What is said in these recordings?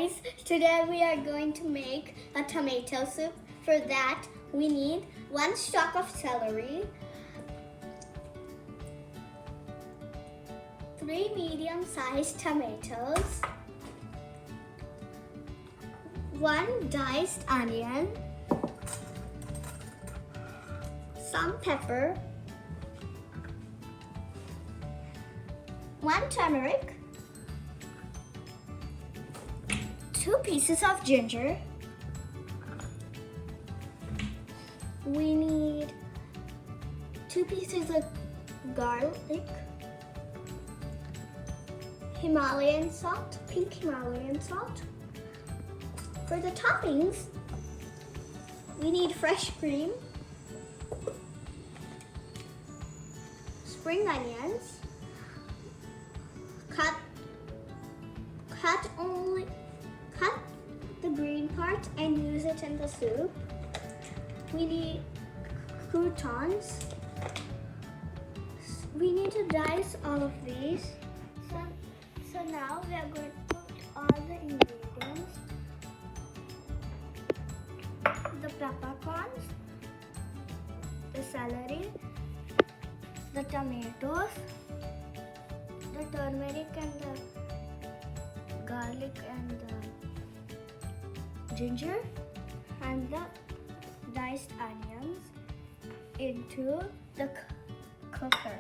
guys, today we are going to make a tomato soup. For that we need 1 stalk of celery, 3 medium-sized tomatoes, 1 diced onion, some pepper, 1 turmeric, 2 pieces of ginger. We need 2 pieces of garlic, Himalayan salt, pink Himalayan salt. For the toppings, we need fresh cream, spring onions, cut the green part and use it in the soup. We need croutons. We need to dice all of these. So now we are going to put all the ingredients. The peppercorns, the celery, the tomatoes, the turmeric and the garlic and the ginger, and the diced onions into the cooker.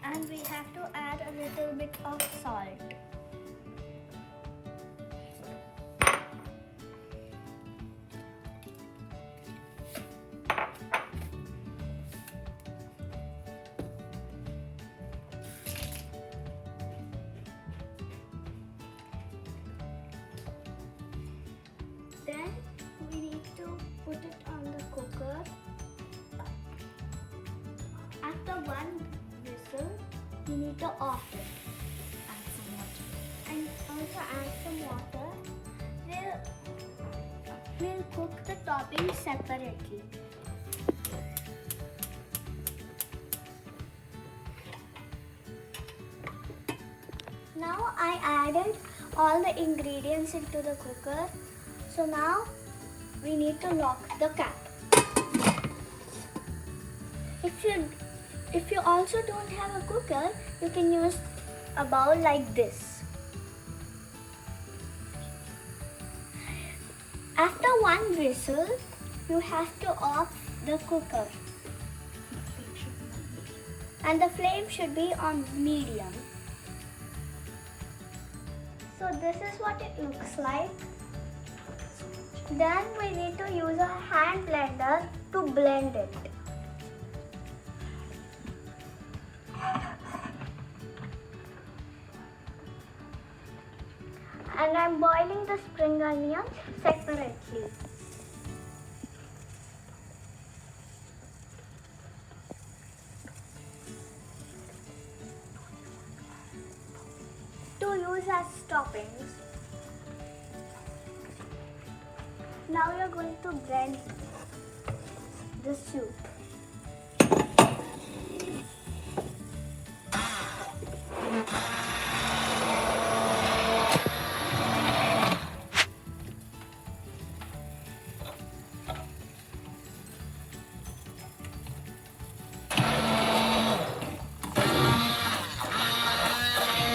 And we have to add a little bit of salt. Then we need to put it on the cooker. After 1 whistle, you need to off it. Add some water. And also add some water. We'll cook the toppings separately. Now I added all the ingredients into the cooker. So now we need to lock the cap. If you also don't have a cooker, you can use a bowl like this. After 1 whistle, you have to off the cooker. And the flame should be on medium. So this is what it looks like. Then we need to use a hand blender to blend it. And I'm boiling the spring onions separately. To use as toppings. Now we are going to blend the soup.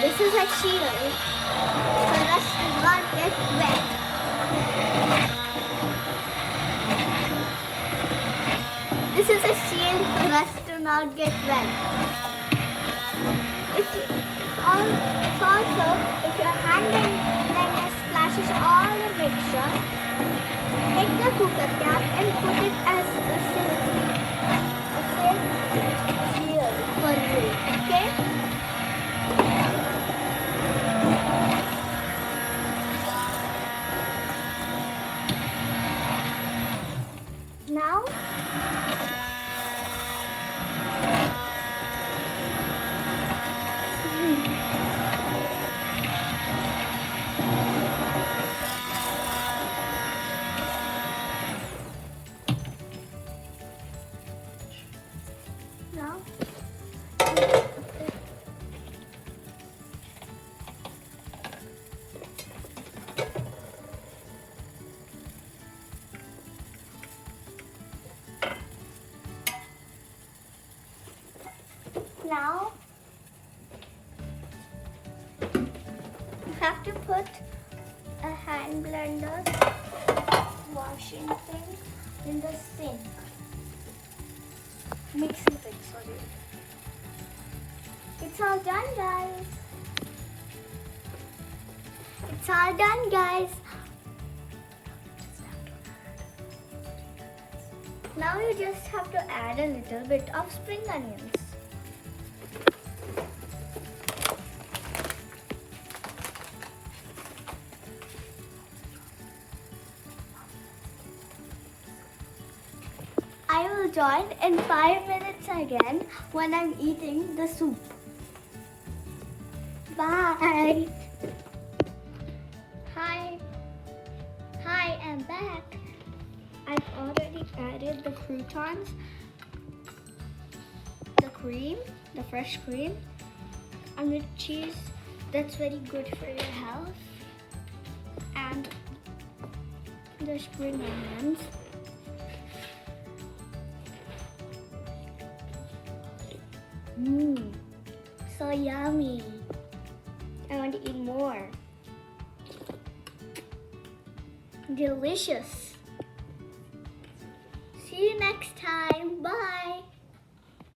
This is a shield so the does not get wet. This is a shield for us to not get wet. It's also, if your hand blender splashes all the mixture, take the cooker cap and put it as a safe shield for you. Okay? Now, everything in the sink. Mixing thing, sorry. It's all done, guys. It's all done, guys. Now you just have to add a little bit of spring onions. I will join in 5 minutes again when I'm eating the soup. Bye. Hi, I'm back. I've already added the croutons, the cream, the fresh cream, and the cheese that's very good for your health, and the spring onions. Mmm, so yummy. I want to eat more. Delicious. See you next time. Bye.